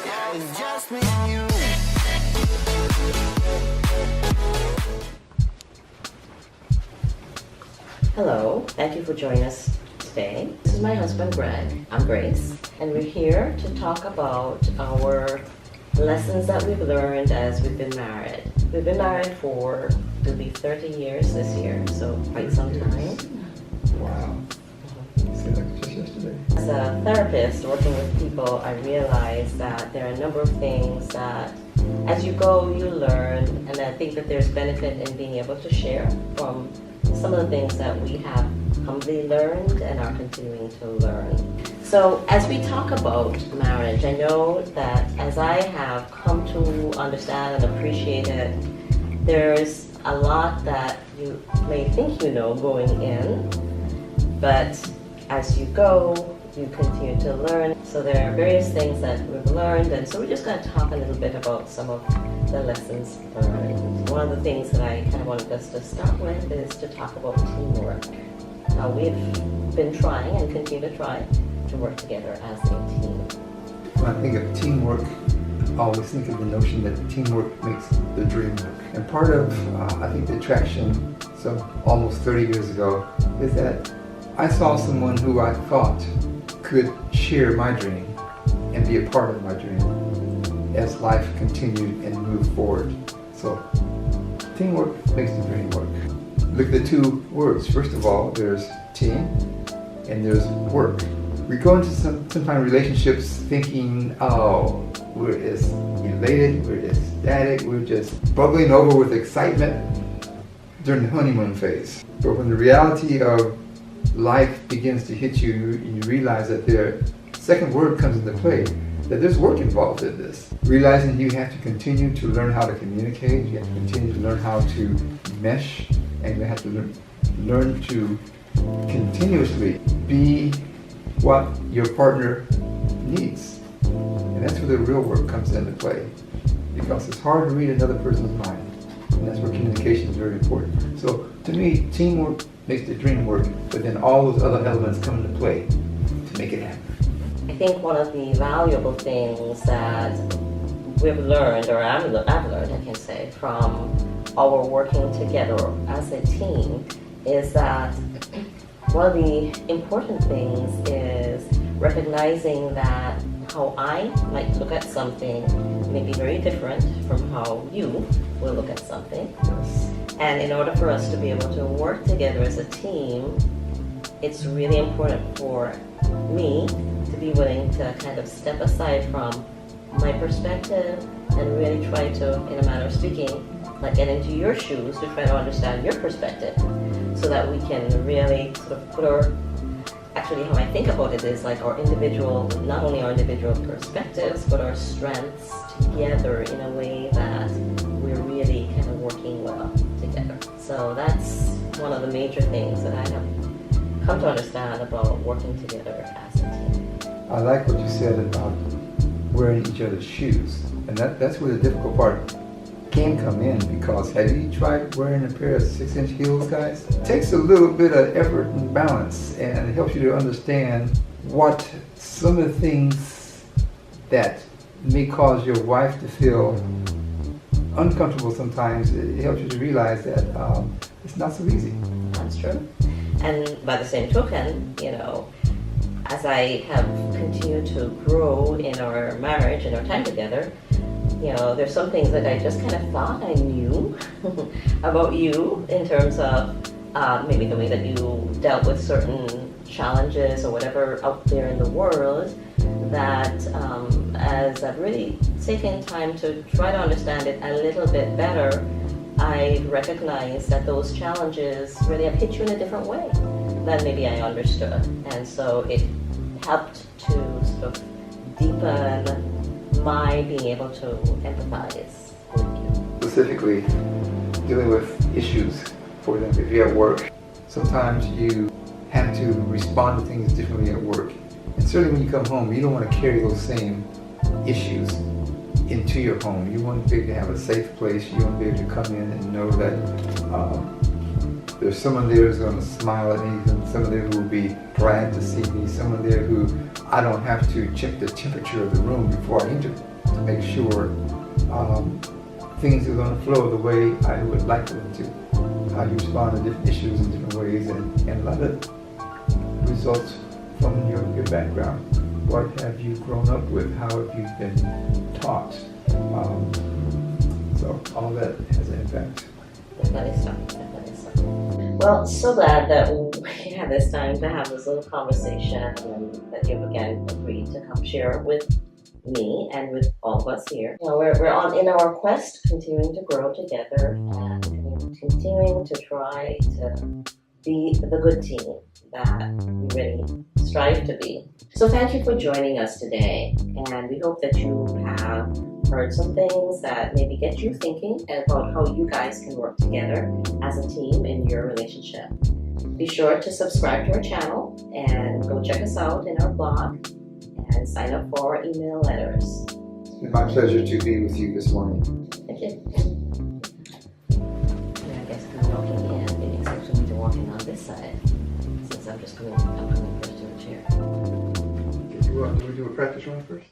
Yeah, it's just me and you. Hello, thank you for joining us today. This is my husband Greg. I'm Grace, and we're here to talk about our lessons that we've learned as we've been married. We've been married for it'll be 30 years this year, so quite some time. Wow. Seems like just yesterday. As a therapist working with people, I realized that there are a number of things that as you go, you learn, and I think that there's benefit in being able to share from some of the things that we have humbly learned and are continuing to learn. So as we talk about marriage, I know that as I have come to understand and appreciate it, there's a lot that you may think you know going in, but as you go, you continue to learn. So there are various things that we've learned, and so we're just going to talk a little bit about some of the lessons learned. One of the things that I kind of wanted us to start with is to talk about teamwork. We've been trying and continue to try to work together as a team. When I think of teamwork, I always think of the notion that teamwork makes the dream work. And part of, I think, the attraction, so almost 30 years ago, is that I saw someone who I thought could share my dream and be a part of my dream as life continued and moved forward. So teamwork makes the dream work. Look at the two words. First of all, there's team and there's work. We go into sometimes relationships thinking, oh, we're just elated, we're ecstatic, we're just bubbling over with excitement during the honeymoon phase. But when the reality of life begins to hit you, you realize that their second word comes into play, that there's work involved in this. Realizing you have to continue to learn how to communicate, you have to continue to learn how to mesh, and you have to learn to continuously be what your partner needs. And that's where the real work comes into play, because it's hard to read another person's mind, and that's where communication is very important. So to me, teamwork makes the dream work, but then all those other elements come into play to make it happen. I think one of the valuable things that we've learned, or I've learned, I can say, from our working together as a team is that one of the important things is recognizing that how I might look at something may be very different from how you will look at something. And in order for us to be able to work together as a team, it's really important for me to be willing to kind of step aside from my perspective and really try to, in a manner of speaking, like get into your shoes to try to understand your perspective so that we can really sort of put our, actually how I think about it is like our individual, not only our individual perspectives, but our strengths together in a way that we're really kind of working well together. So that's one of the major things that I have come to understand about working together as a team. I like what you said about wearing each other's shoes, and that's where the difficult part can come in, because have you tried wearing a pair of 6-inch heels, guys? It takes a little bit of effort and balance, and it helps you to understand what some of the things that may cause your wife to feel uncomfortable sometimes. It helps you to realize that it's not so easy. That's true. And by the same token, you know, as I have continued to grow in our marriage and our time together, you know, there's some things that I just kind of thought I knew about you in terms of maybe the way that you dealt with certain challenges or whatever out there in the world, that as I've really taken time to try to understand it a little bit better, I recognize that those challenges really have hit you in a different way than maybe I understood. And so it helped to sort of deepen my being able to empathize with you. Specifically, dealing with issues, for example, if you're at work, sometimes you have to respond to things differently at work. And certainly when you come home, you don't want to carry those same issues into your home. You want to be able to have a safe place. You want to be able to come in and know that there's someone there who's going to smile at me, someone there who will be glad to see me, someone there who I don't have to check the temperature of the room before I enter to make sure things are going to flow the way I would like them to. How you respond to different issues in different ways, and a lot of results from your background. What have you grown up with? How have you been taught? So all that has an impact. Definitely so. Definitely so. Well, so glad that we had this time to have this little conversation and that you've again agreed to come share with me and with all of us here. You know, we're on in our quest, continuing to grow together and continuing to try to be the good team that we really strive to be. So thank you for joining us today, and we hope that you have heard some things that maybe get you thinking about how you guys can work together as a team in your relationship. Be sure to subscribe to our channel and go check us out in our blog and sign up for our email letters. It's been my pleasure to be with you this morning. Thank you. I guess I'm walking in, maybe it's actually me to walking on this side, since I'm coming first to the chair. Do we do a practice run first?